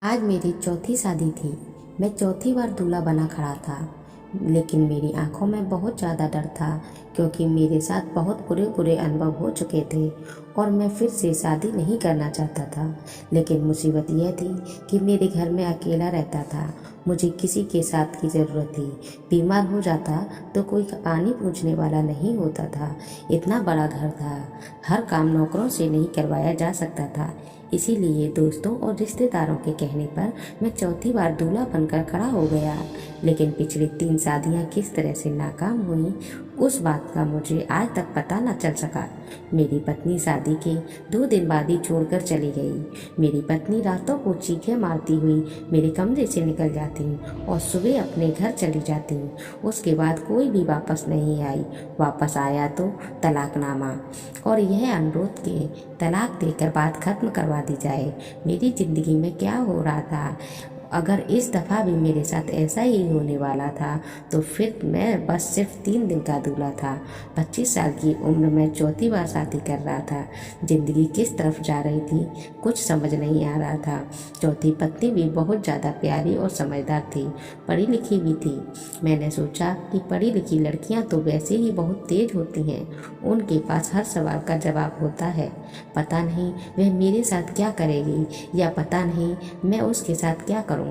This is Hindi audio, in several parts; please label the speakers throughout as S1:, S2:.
S1: आज मेरी चौथी शादी थी। मैं चौथी बार दूल्हा बना खड़ा था, लेकिन मेरी आंखों में बहुत ज़्यादा डर था, क्योंकि मेरे साथ बहुत बुरे बुरे अनुभव हो चुके थे और मैं फिर से शादी नहीं करना चाहता था। लेकिन मुसीबत यह थी कि मेरे घर में अकेला रहता था। मुझे किसी के साथ की ज़रूरत थी। बीमार हो जाता तो कोई पानी पूछने वाला नहीं होता था। इतना बड़ा घर था, हर काम नौकरों से नहीं करवाया जा सकता था। इसीलिए दोस्तों और रिश्तेदारों के कहने पर मैं चौथी बार दूल्हा बनकर खड़ा हो गया। लेकिन पिछली 3 शादियां किस तरह से नाकाम हुई, उस बात का मुझे आज तक पता न चल सका। मेरी पत्नी शादी के 2 दिन बाद ही छोड़कर चली गई। मेरी पत्नी रातों को चीखें मारती हुई मेरे कमरे से निकल जाती और सुबह अपने घर चली जाती। उसके बाद कोई भी वापस नहीं आई। वापस आया तो तलाकनामा और यह अनुरोध के तलाक देकर बात खत्म करवा दी जाए। मेरी ज़िंदगी में क्या हो रहा था? अगर इस दफ़ा भी मेरे साथ ऐसा ही होने वाला था तो फिर मैं बस सिर्फ 3 दिन का दूल्हा था। 25 साल की उम्र में चौथी बार शादी कर रहा था। ज़िंदगी किस तरफ जा रही थी कुछ समझ नहीं आ रहा था। चौथी पत्नी भी बहुत ज़्यादा प्यारी और समझदार थी, पढ़ी लिखी भी थी। मैंने सोचा कि पढ़ी लिखी लड़कियां तो वैसे ही बहुत तेज होती हैं, उनके पास हर सवाल का जवाब होता है। पता नहीं वह मेरे साथ क्या करेगी, या पता नहीं मैं उसके साथ क्या करूँगा।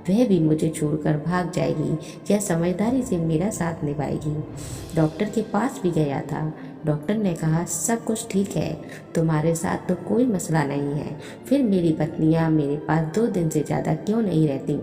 S1: वह भी मुझे छोड़कर भाग जाएगी या समझदारी से मेरा साथ निभाएगी। डॉक्टर के पास भी गया था। डॉक्टर ने कहा सब कुछ ठीक है, तुम्हारे साथ तो कोई मसला नहीं है। फिर मेरी पत्नियां मेरे पास 2 दिन से ज़्यादा क्यों नहीं रहती?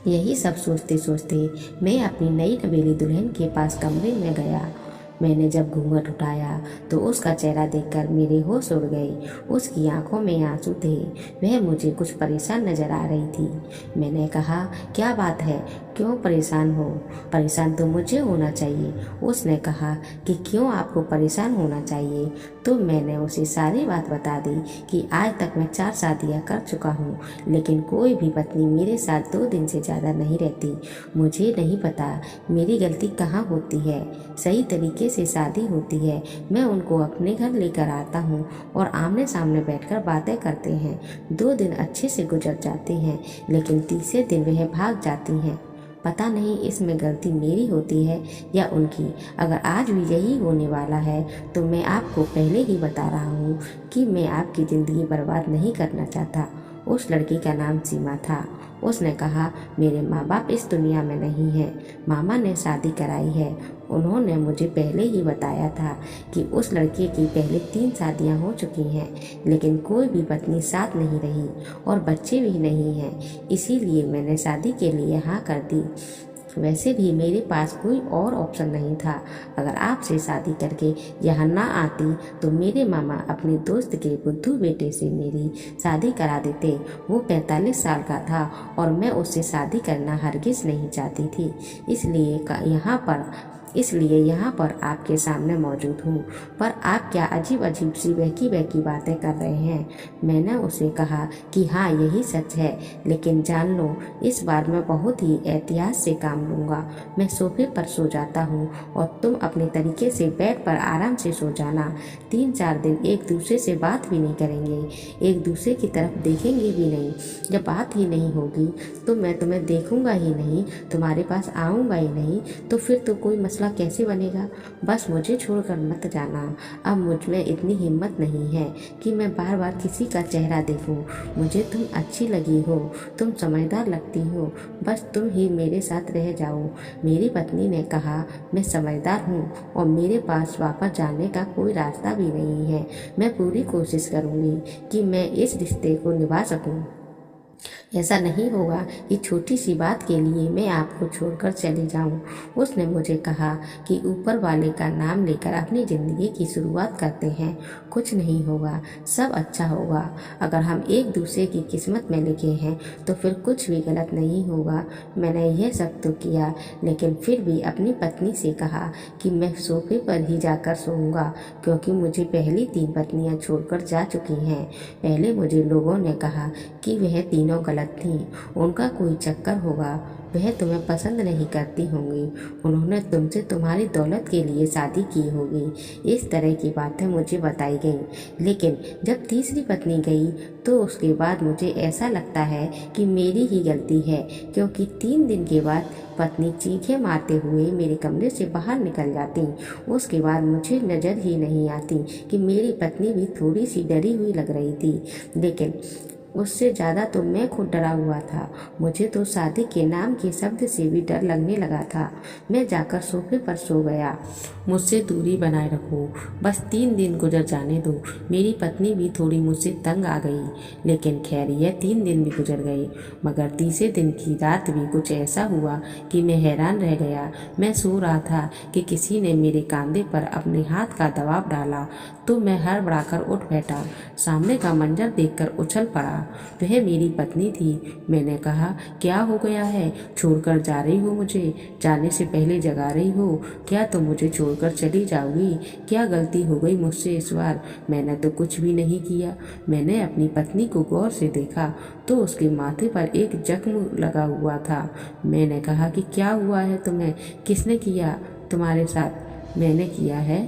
S1: यही सब सोचते सोचते मैं अपनी नई नवेली दुल्हन के पास कमरे में गया। मैंने जब घूंघट उठाया तो उसका चेहरा देखकर मेरे होश उड़ गए। उसकी आंखों में आंसू थे। वह मुझे कुछ परेशान नजर आ रही थी। मैंने कहा क्या बात है, क्यों परेशान हो? परेशान तो मुझे होना चाहिए। उसने कहा कि क्यों आपको परेशान होना चाहिए? तो मैंने उसे सारी बात बता दी कि आज तक मैं 4 शादियाँ कर चुका हूँ, लेकिन कोई भी पत्नी मेरे साथ 2 दिन से ज़्यादा नहीं रहती। मुझे नहीं पता मेरी गलती कहाँ होती है। सही तरीके से शादी होती है, मैं उनको अपने घर लेकर आता हूँ और आमने सामने बैठकर बातें करते हैं। 2 दिन अच्छे से गुजर जाते हैं, लेकिन तीसरे दिन वह भाग जाती हैं। पता नहीं इसमें गलती मेरी होती है या उनकी। अगर आज भी यही होने वाला है तो मैं आपको पहले ही बता रहा हूँ कि मैं आपकी ज़िंदगी बर्बाद नहीं करना चाहता। उस लड़की का नाम सीमा था। उसने कहा मेरे माँ बाप इस दुनिया में नहीं हैं। मामा ने शादी कराई है। उन्होंने मुझे पहले ही बताया था कि उस लड़के की पहले 3 शादियां हो चुकी हैं, लेकिन कोई भी पत्नी साथ नहीं रही और बच्चे भी नहीं हैं। इसीलिए मैंने शादी के लिए हाँ कर दी। वैसे भी मेरे पास कोई और ऑप्शन नहीं था। अगर आपसे शादी करके यहाँ ना आती तो मेरे मामा अपने दोस्त के बुद्धू बेटे से मेरी शादी करा देते। वो 45 साल का था और मैं उससे शादी करना हरगिज़ नहीं चाहती थी। इसलिए यहाँ पर आपके सामने मौजूद हूँ। पर आप क्या अजीब अजीब सी बहकी बहकी बातें कर रहे हैं? मैंने उसे कहा कि हाँ यही सच है, लेकिन जान लो इस बार मैं बहुत ही एहतियात से काम लूँगा। मैं सोफे पर सो जाता हूँ और तुम अपने तरीके से बेड पर आराम से सो जाना। 3-4 दिन एक दूसरे से बात भी नहीं करेंगे, एक दूसरे की तरफ देखेंगे भी नहीं। जब बात ही नहीं होगी तो मैं तुम्हें देखूंगा ही नहीं, तुम्हारे पास आऊँगा ही नहीं, तो फिर तो कोई मसला कैसे बनेगा? बस मुझे छोड़कर मत जाना। अब मुझ में इतनी हिम्मत नहीं है कि मैं बार बार किसी का चेहरा देखूं। मुझे तुम अच्छी लगी हो, तुम समझदार लगती हो, बस तुम ही मेरे साथ रह जाओ। मेरी पत्नी ने कहा मैं समझदार हूँ और मेरे पास वापस जाने का कोई रास्ता भी नहीं है। मैं पूरी कोशिश करूँगी कि मैं इस रिश्ते को निभा सकूँ। ऐसा नहीं होगा कि छोटी सी बात के लिए मैं आपको छोड़कर चली जाऊं। उसने मुझे कहा कि ऊपर वाले का नाम लेकर अपनी ज़िंदगी की शुरुआत करते हैं। कुछ नहीं होगा, सब अच्छा होगा। अगर हम एक दूसरे की किस्मत में लिखे हैं तो फिर कुछ भी गलत नहीं होगा। मैंने यह सब तो किया, लेकिन फिर भी अपनी पत्नी से कहा कि मैं सोफे पर ही जाकर सोऊंगा, क्योंकि मुझे पहली 3 पत्नियां छोड़कर जा चुकी हैं। पहले मुझे लोगों ने कहा कि वह तीनों गलत थी, उनका कोई चक्कर होगा। वह तुम्हें पसंद नहीं करती होंगी, उन्होंने तुमसे तुम्हारी दौलत के लिए शादी की होगी। इस तरह की बातें मुझे बताई गईं। लेकिन जब तीसरी पत्नी गई तो उसके बाद मुझे ऐसा लगता है कि मेरी ही गलती है, क्योंकि 3 दिन के बाद पत्नी चीखें मारते हुए मेरे कमरे से बाहर निकल जाती। उसके बाद मुझे नज़र ही नहीं आती कि मेरी पत्नी भी थोड़ी सी डरी हुई लग रही थी, लेकिन उससे ज़्यादा तो मैं खुद डरा हुआ था। मुझे तो शादी के नाम के शब्द से भी डर लगने लगा था। मैं जाकर सोफे पर सो गया। मुझसे दूरी बनाए रखो, बस 3 दिन गुजर जाने दो। मेरी पत्नी भी थोड़ी मुझसे तंग आ गई, लेकिन खैर यह 3 दिन भी गुजर गए। मगर तीसरे दिन की रात भी कुछ ऐसा हुआ कि मैं हैरान रह गया। मैं सो रहा था कि किसी ने मेरे कंधे पर अपने हाथ का दबाव डाला तो मैं हड़बड़ाकर उठ बैठा। सामने का मंजर देखकर उछल पड़ा। वह मेरी पत्नी थी। मैंने कहा, क्या हो गया है? छोड़कर जा रही हो मुझे? जाने से पहले जगा रही हो? क्या तुम मुझे छोड़कर चली जाओगी? क्या गलती हो गई मुझसे इस बार? मैंने तो कुछ भी नहीं किया। मैंने अपनी पत्नी को गौर से देखा तो उसके माथे पर एक जख्म लगा हुआ था। मैंने कहा कि क्या हुआ है तुम्हें? किसने किया तुम्हारे साथ? मैंने किया है।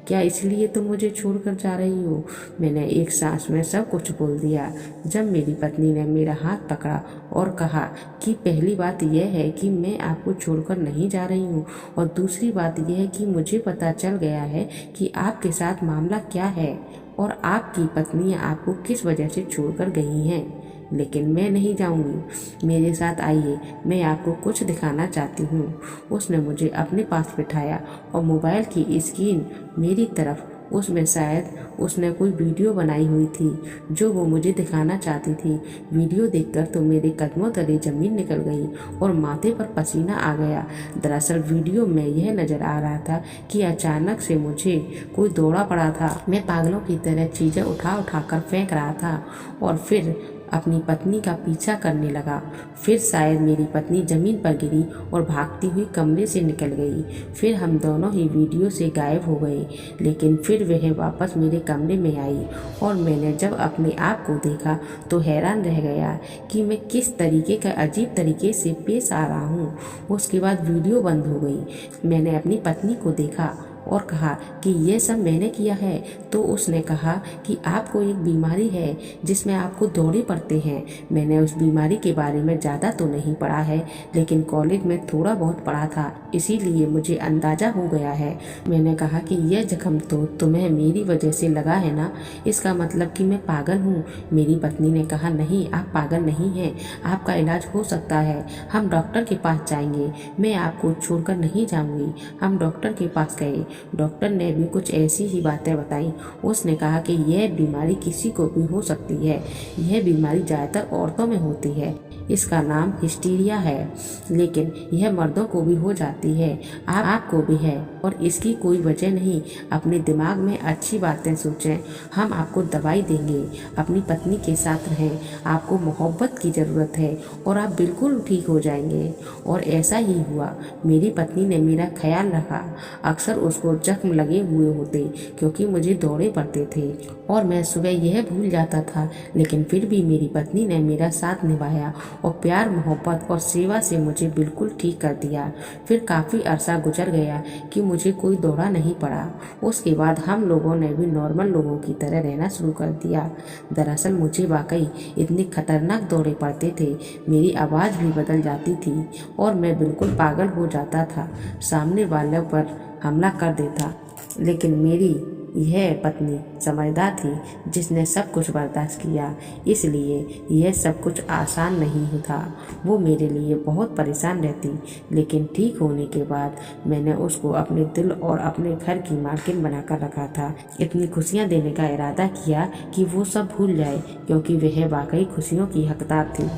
S1: क्या इसलिए तुम मुझे छोड़कर जा रही हो? मैंने एक सांस में सब कुछ बोल दिया। जब मेरी पत्नी ने मेरा हाथ पकड़ा और कहा कि पहली बात यह है कि मैं आपको छोड़कर नहीं जा रही हूँ, और दूसरी बात यह है कि मुझे पता चल गया है कि आपके साथ मामला क्या है और आपकी पत्नियाँ आपको किस वजह से छोड़कर गई हैं। लेकिन मैं नहीं जाऊंगी, मेरे साथ आइए, मैं आपको कुछ दिखाना चाहती हूँ। उसने मुझे अपने पास बिठाया और मोबाइल की स्क्रीन मेरी तरफ, उसमें शायद उसने कोई वीडियो बनाई हुई थी जो वो मुझे दिखाना चाहती थी। वीडियो देखकर तो मेरे कदमों तले जमीन निकल गई और माथे पर पसीना आ गया। दरअसल वीडियो में यह नजर आ रहा था कि अचानक से मुझे कोई दौड़ा पड़ा था। मैं पागलों की तरह चीज़ें उठा उठा कर फेंक रहा था और फिर अपनी पत्नी का पीछा करने लगा। फिर शायद मेरी पत्नी जमीन पर गिरी और भागती हुई कमरे से निकल गई। फिर हम दोनों ही वीडियो से गायब हो गए, लेकिन फिर वह वापस मेरे कमरे में आई और मैंने जब अपने आप को देखा तो हैरान रह गया कि मैं किस तरीके का अजीब तरीके से पेश आ रहा हूँ। उसके बाद वीडियो बंद हो गई। मैंने अपनी पत्नी को देखा और कहा कि यह सब मैंने किया है। तो उसने कहा कि आपको एक बीमारी है जिसमें आपको दौरे पड़ते हैं। मैंने उस बीमारी के बारे में ज़्यादा तो नहीं पढ़ा है, लेकिन कॉलेज में थोड़ा बहुत पढ़ा था, इसीलिए मुझे अंदाज़ा हो गया है। मैंने कहा कि यह जख्म तो तुम्हें मेरी वजह से लगा है ना, इसका मतलब कि मैं पागल हूँ। मेरी पत्नी ने कहा, नहीं, आप पागल नहीं हैं, आपका इलाज हो सकता है, हम डॉक्टर के पास जाएंगे, मैं आपको छोड़कर नहीं जाऊँगी। हम डॉक्टर के पास गए। डॉक्टर ने भी कुछ ऐसी ही बातें बताई। उसने कहा कि यह बीमारी किसी को भी हो सकती है। यह बीमारी ज़्यादातर औरतों में होती है। इसका नाम हिस्टीरिया है, लेकिन यह मर्दों को भी हो जाती है। आपको भी है और इसकी कोई वजह नहीं। अपने दिमाग में अच्छी बातें सोचें। हम आपको दवाई देंगे, अपनी पत्नी के साथ रहें। आपको मोहब्बत की ज़रूरत है और आप बिल्कुल ठीक हो जाएंगे। और ऐसा ही हुआ। मेरी पत्नी ने मेरा ख्याल रखा। अक्सर उसको जख्म लगे हुए होते क्योंकि मुझे दौरे पड़ते थे और मैं सुबह यह भूल जाता था, लेकिन फिर भी मेरी पत्नी ने मेरा साथ निभाया और प्यार, मोहब्बत और सेवा से मुझे बिल्कुल ठीक कर दिया। फिर काफ़ी अरसा गुजर गया कि मुझे कोई दौरा नहीं पड़ा। उसके बाद हम लोगों ने भी नॉर्मल लोगों की तरह रहना शुरू कर दिया। दरअसल मुझे वाकई इतने खतरनाक दौरे पड़ते थे, मेरी आवाज़ भी बदल जाती थी और मैं बिल्कुल पागल हो जाता था, सामने वालों पर हमला कर देता। लेकिन मेरी यह पत्नी समझदार थी जिसने सब कुछ बर्दाश्त किया, इसलिए यह सब कुछ आसान नहीं था। वो मेरे लिए बहुत परेशान रहती, लेकिन ठीक होने के बाद मैंने उसको अपने दिल और अपने घर की मालकिन बनाकर रखा था। इतनी खुशियाँ देने का इरादा किया कि वो सब भूल जाए, क्योंकि वह वाकई खुशियों की हकदार थी।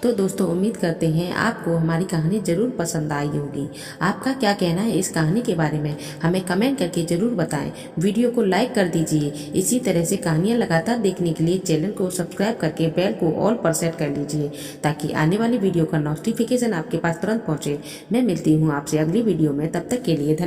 S1: तो दोस्तों, उम्मीद करते हैं आपको हमारी कहानी ज़रूर पसंद आई होगी। आपका क्या कहना है इस कहानी के बारे में, हमें कमेंट करके ज़रूर बताएं। वीडियो को लाइक कर दीजिए। इसी तरह से कहानियाँ लगातार देखने के लिए चैनल को सब्सक्राइब करके बेल को ऑल पर सेट कर लीजिए, ताकि आने वाली वीडियो का नोटिफिकेशन आपके पास तुरंत पहुँचे। मैं मिलती हूँ आपसे अगली वीडियो में, तब तक के लिए धन्यवाद।